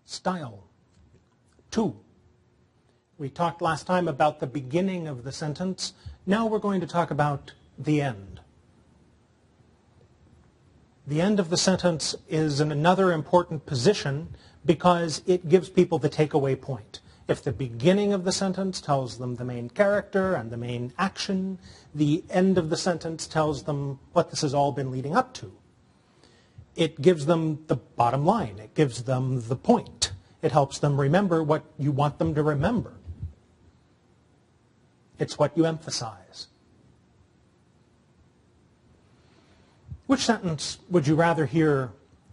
Style. 2. We talked last time about the beginning of the sentence. Now we're going to talk about the end. The end of the sentence is another important position because it gives people the takeaway point. If the beginning of the sentence tells them the main character and the main action, the end of the sentence tells them what this has all been leading up to. It gives them the bottom line. It gives them the point. It helps them remember what you want them to remember. It's what you emphasize. Which sentence would you rather hear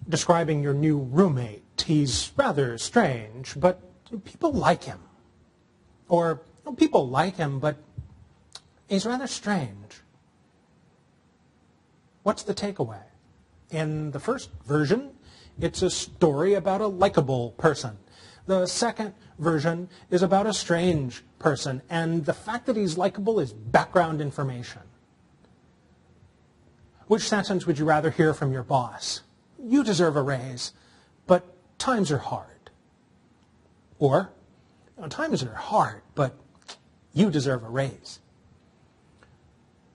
describing your new roommate? He's rather strange, but people like him. Or people like him, but he's rather strange. What's the takeaway? In the first version, it's a story about a likable person. The second version is about a strange person, and the fact that he's likable is background information. Which sentence would you rather hear from your boss? You deserve a raise, but times are hard. Or, times are hard, but you deserve a raise.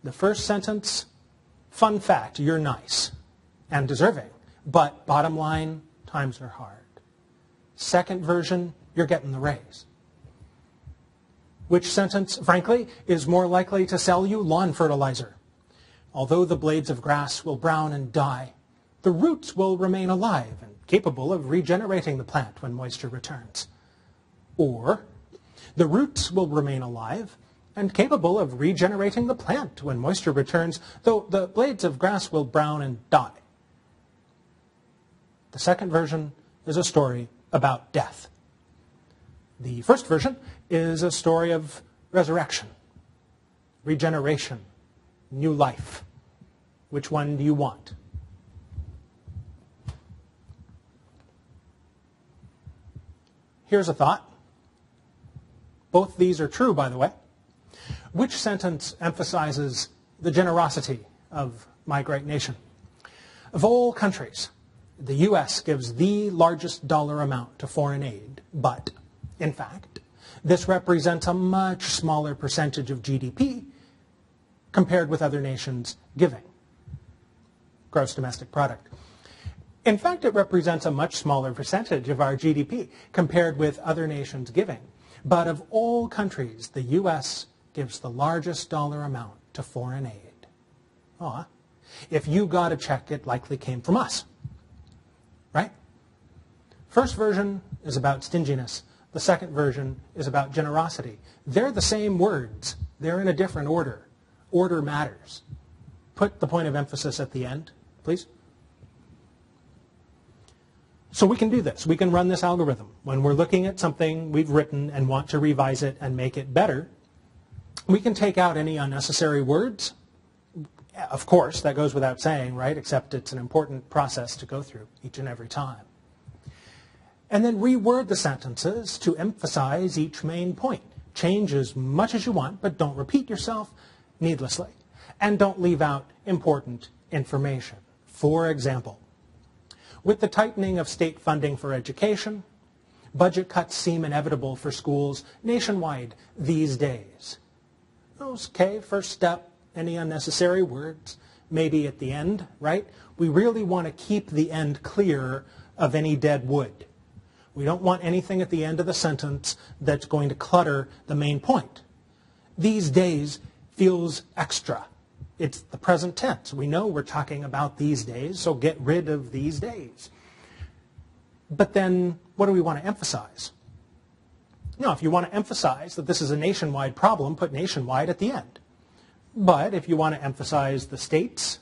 The first sentence, fun fact, you're nice and deserving, but bottom line, times are hard. Second version, you're getting the raise. Which sentence, frankly, is more likely to sell you lawn fertilizer? Although the blades of grass will brown and die, the roots will remain alive and capable of regenerating the plant when moisture returns. Or, the roots will remain alive and capable of regenerating the plant when moisture returns, though the blades of grass will brown and die. The second version is a story about death. The first version is a story of resurrection, regeneration, new life. Which one do you want? Here's a thought. Both these are true, by the way. Which sentence emphasizes the generosity of my great nation? Of all countries, the U.S. gives the largest dollar amount to foreign aid, but, in fact, this represents a much smaller percentage of GDP compared with other nations giving. Gross domestic product. In fact, it represents a much smaller percentage of our GDP compared with other nations giving. But of all countries, the U.S. gives the largest dollar amount to foreign aid. If you got a check, it likely came from us. Right? First version is about stinginess. The second version is about generosity. They're the same words. They're in a different order. Order matters. Put the point of emphasis at the end, please. So we can do this. We can run this algorithm. When we're looking at something we've written and want to revise it and make it better, we can take out any unnecessary words. Of course, that goes without saying, right? Except it's an important process to go through each and every time. And then reword the sentences to emphasize each main point. Change as much as you want, but don't repeat yourself needlessly. And don't leave out important information. For example, with the tightening of state funding for education, budget cuts seem inevitable for schools nationwide these days. Okay, first step, any unnecessary words, maybe at the end, right? We really want to keep the end clear of any dead wood. We don't want anything at the end of the sentence that's going to clutter the main point. These days feels extra. It's the present tense. We know we're talking about these days, so get rid of these days. But then, what do we want to emphasize? If you want to emphasize that this is a nationwide problem, put nationwide at the end. But if you want to emphasize the states,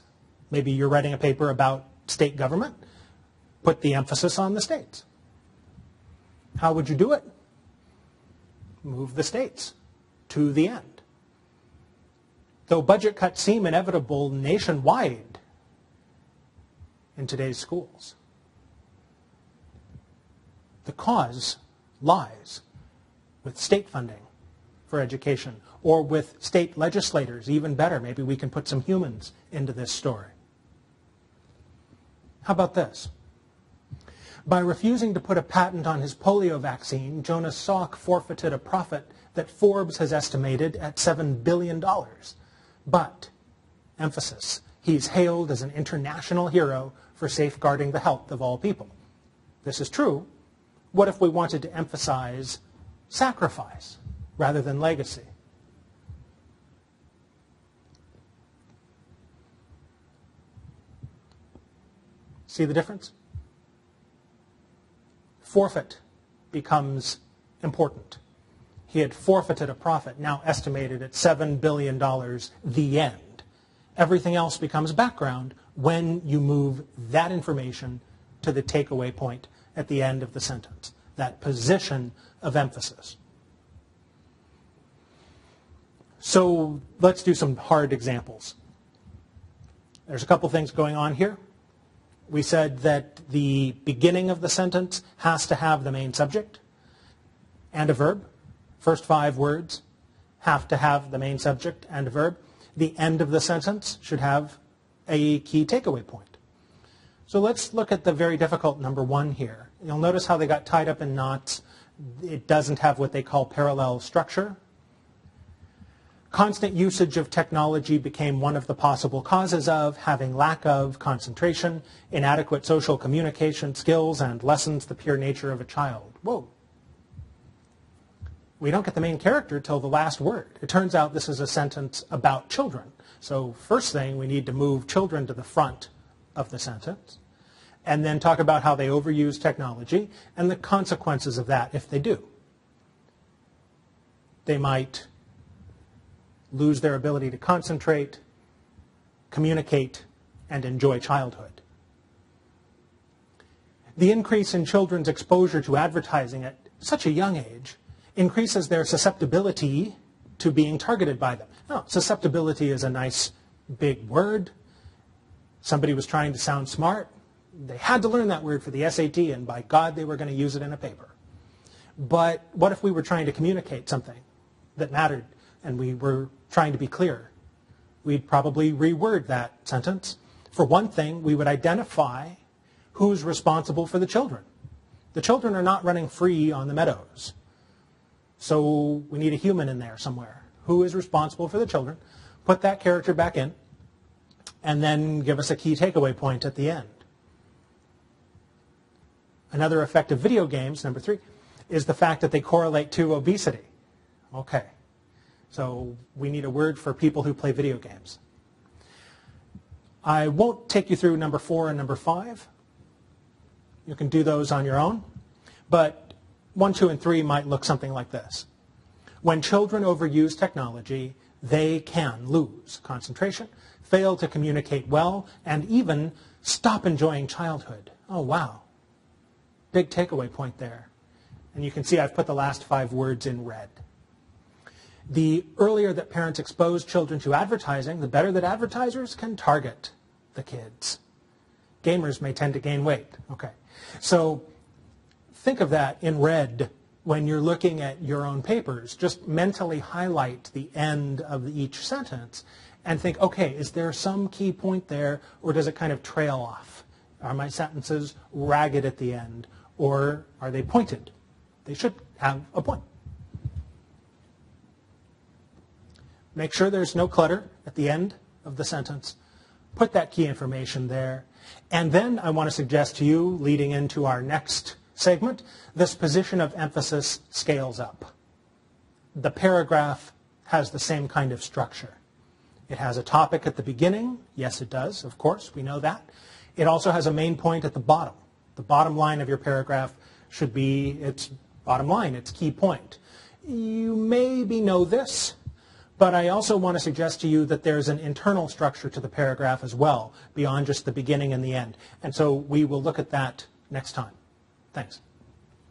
maybe you're writing a paper about state government, put the emphasis on the states. How would you do it? Move the states to the end. Though budget cuts seem inevitable nationwide in today's schools, the cause lies with state funding for education, or with state legislators, even better. Maybe we can put some humans into this story. How about this? By refusing to put a patent on his polio vaccine, Jonas Salk forfeited a profit that Forbes has estimated at $7 billion. But, emphasis, he's hailed as an international hero for safeguarding the health of all people. This is true. What if we wanted to emphasize sacrifice rather than legacy? See the difference? Forfeit becomes important. He had forfeited a profit, now estimated at $7 billion, the end. Everything else becomes background when you move that information to the takeaway point at the end of the sentence, that position of emphasis. So let's do some hard examples. There's a couple things going on here. We said that the beginning of the sentence has to have the main subject and a verb. First 5 words have to have the main subject and a verb. The end of the sentence should have a key takeaway point. So let's look at the very difficult number 1 here. You'll notice how they got tied up in knots. It doesn't have what they call parallel structure. Constant usage of technology became one of the possible causes of having lack of concentration, inadequate social communication skills, and lessens the pure nature of a child. Whoa. We don't get the main character till the last word. It turns out this is a sentence about children. So first thing, we need to move children to the front of the sentence, and then talk about how they overuse technology and the consequences of that if they do. They might lose their ability to concentrate, communicate, and enjoy childhood. The increase in children's exposure to advertising at such a young age increases their susceptibility to being targeted by them. Now, susceptibility is a nice big word. Somebody was trying to sound smart. They had to learn that word for the SAT, and by God, they were going to use it in a paper. But what if we were trying to communicate something that mattered, and we were trying to be clear? We'd probably reword that sentence. For one thing, we would identify who's responsible for the children. The children are not running free on the meadows. So we need a human in there somewhere. Who is responsible for the children? Put that character back in, and then give us a key takeaway point at the end. Another effect of video games, number 3, is the fact that they correlate to obesity. Okay. So we need a word for people who play video games. I won't take you through number 4 and number 5. You can do those on your own. But 1, 2, and 3 might look something like this. When children overuse technology, they can lose concentration, fail to communicate well, and even stop enjoying childhood. Oh, wow. Big takeaway point there. And you can see I've put the last 5 words in red. The earlier that parents expose children to advertising, the better that advertisers can target the kids. Gamers may tend to gain weight. Okay. So think of that in red when you're looking at your own papers. Just mentally highlight the end of each sentence and think, okay, is there some key point there, or does it kind of trail off? Are my sentences ragged at the end, or are they pointed? They should have a point. Make sure there's no clutter at the end of the sentence. Put that key information there. And then I want to suggest to you, leading into our next segment, this position of emphasis scales up. The paragraph has the same kind of structure. It has a topic at the beginning. Yes, it does, of course, we know that. It also has a main point at the bottom. The bottom line of your paragraph should be its bottom line, its key point. You maybe know this, but I also want to suggest to you that there's an internal structure to the paragraph as well, beyond just the beginning and the end. And so we will look at that next time. Thanks.